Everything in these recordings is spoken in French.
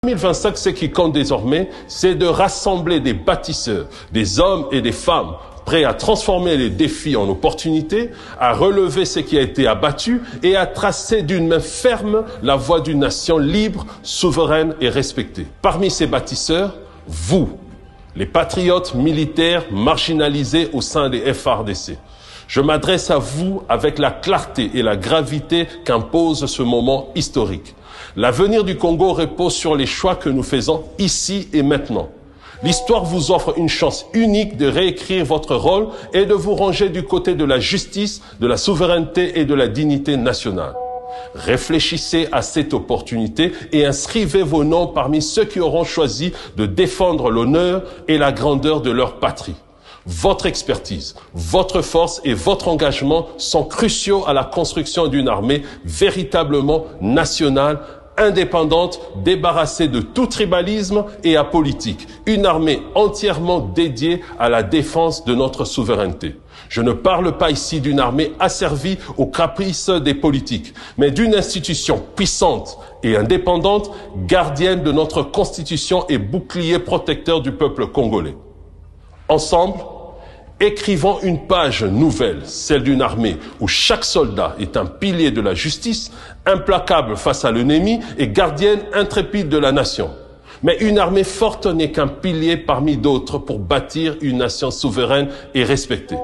2025, ce qui compte désormais, c'est de rassembler des bâtisseurs, des hommes et des femmes prêts à transformer les défis en opportunités, à relever ce qui a été abattu et à tracer d'une main ferme la voie d'une nation libre, souveraine et respectée. Parmi ces bâtisseurs, vous, les patriotes militaires marginalisés au sein des FARDC. Je m'adresse à vous avec la clarté et la gravité qu'impose ce moment historique. L'avenir du Congo repose sur les choix que nous faisons ici et maintenant. L'histoire vous offre une chance unique de réécrire votre rôle et de vous ranger du côté de la justice, de la souveraineté et de la dignité nationale. Réfléchissez à cette opportunité et inscrivez vos noms parmi ceux qui auront choisi de défendre l'honneur et la grandeur de leur patrie. Votre expertise, votre force et votre engagement sont cruciaux à la construction d'une armée véritablement nationale, indépendante, débarrassée de tout tribalisme et apolitique. Une armée entièrement dédiée à la défense de notre souveraineté. Je ne parle pas ici d'une armée asservie aux caprices des politiques, mais d'une institution puissante et indépendante, gardienne de notre constitution et bouclier protecteur du peuple congolais. Ensemble, écrivons une page nouvelle, celle d'une armée où chaque soldat est un pilier de la justice, implacable face à l'ennemi et gardienne intrépide de la nation. Mais une armée forte n'est qu'un pilier parmi d'autres pour bâtir une nation souveraine et respectée.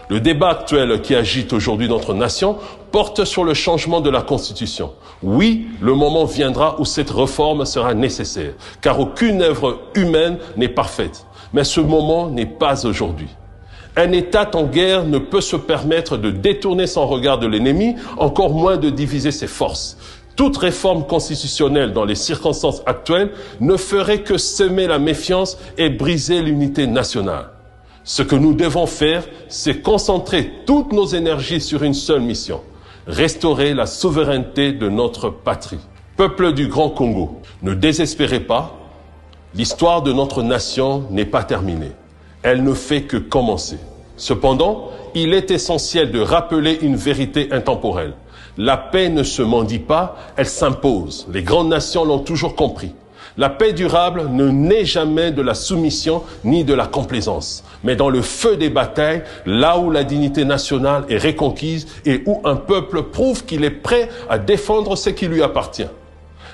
Le débat actuel qui agite aujourd'hui notre nation porte sur le changement de la Constitution. Oui, le moment viendra où cette réforme sera nécessaire, car aucune œuvre humaine n'est parfaite. Mais ce moment n'est pas aujourd'hui. Un État en guerre ne peut se permettre de détourner son regard de l'ennemi, encore moins de diviser ses forces. Toute réforme constitutionnelle dans les circonstances actuelles ne ferait que semer la méfiance et briser l'unité nationale. Ce que nous devons faire, c'est concentrer toutes nos énergies sur une seule mission, restaurer la souveraineté de notre patrie. Peuple du Grand Congo, ne désespérez pas, l'histoire de notre nation n'est pas terminée. Elle ne fait que commencer. Cependant, il est essentiel de rappeler une vérité intemporelle. La paix ne se mendie pas, elle s'impose. Les grandes nations l'ont toujours compris. La paix durable ne naît jamais de la soumission ni de la complaisance, mais dans le feu des batailles, là où la dignité nationale est reconquise et où un peuple prouve qu'il est prêt à défendre ce qui lui appartient.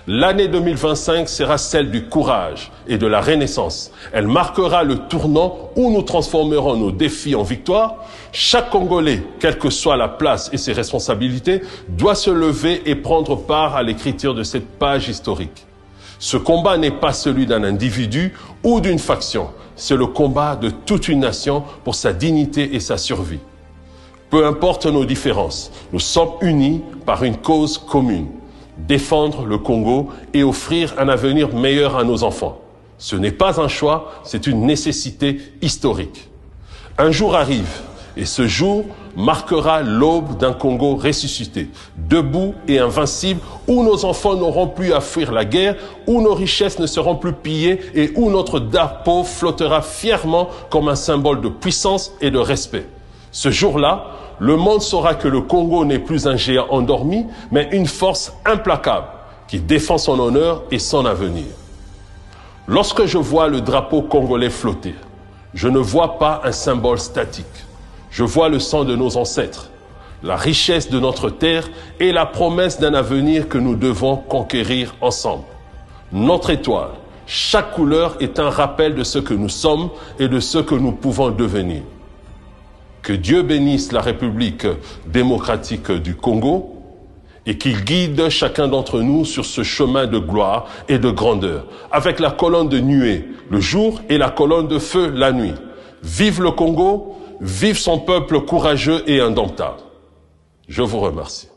L'année 2025 sera celle du courage et de la renaissance. Elle marquera le tournant où nous transformerons nos défis en victoire. Chaque Congolais, quelle que soit la place et ses responsabilités, doit se lever et prendre part à l'écriture de cette page historique. Ce combat n'est pas celui d'un individu ou d'une faction. C'est le combat de toute une nation pour sa dignité et sa survie. Peu importe nos différences, nous sommes unis par une cause commune. Défendre le Congo et offrir un avenir meilleur à nos enfants. Ce n'est pas un choix, c'est une nécessité historique. Un jour arrive, et ce jour marquera l'aube d'un Congo ressuscité, debout et invincible, où nos enfants n'auront plus à fuir la guerre, où nos richesses ne seront plus pillées et où notre drapeau flottera fièrement comme un symbole de puissance et de respect. Ce jour-là, le monde saura que le Congo n'est plus un géant endormi, mais une force implacable qui défend son honneur et son avenir. Lorsque je vois le drapeau congolais flotter, je ne vois pas un symbole statique. Je vois le sang de nos ancêtres, la richesse de notre terre et la promesse d'un avenir que nous devons conquérir ensemble. Notre étoile, chaque couleur est un rappel de ce que nous sommes et de ce que nous pouvons devenir. Que Dieu bénisse la République démocratique du Congo et qu'il guide chacun d'entre nous sur ce chemin de gloire et de grandeur, avec la colonne de nuée le jour et la colonne de feu la nuit. Vive le Congo, vive son peuple courageux et indomptable. Je vous remercie.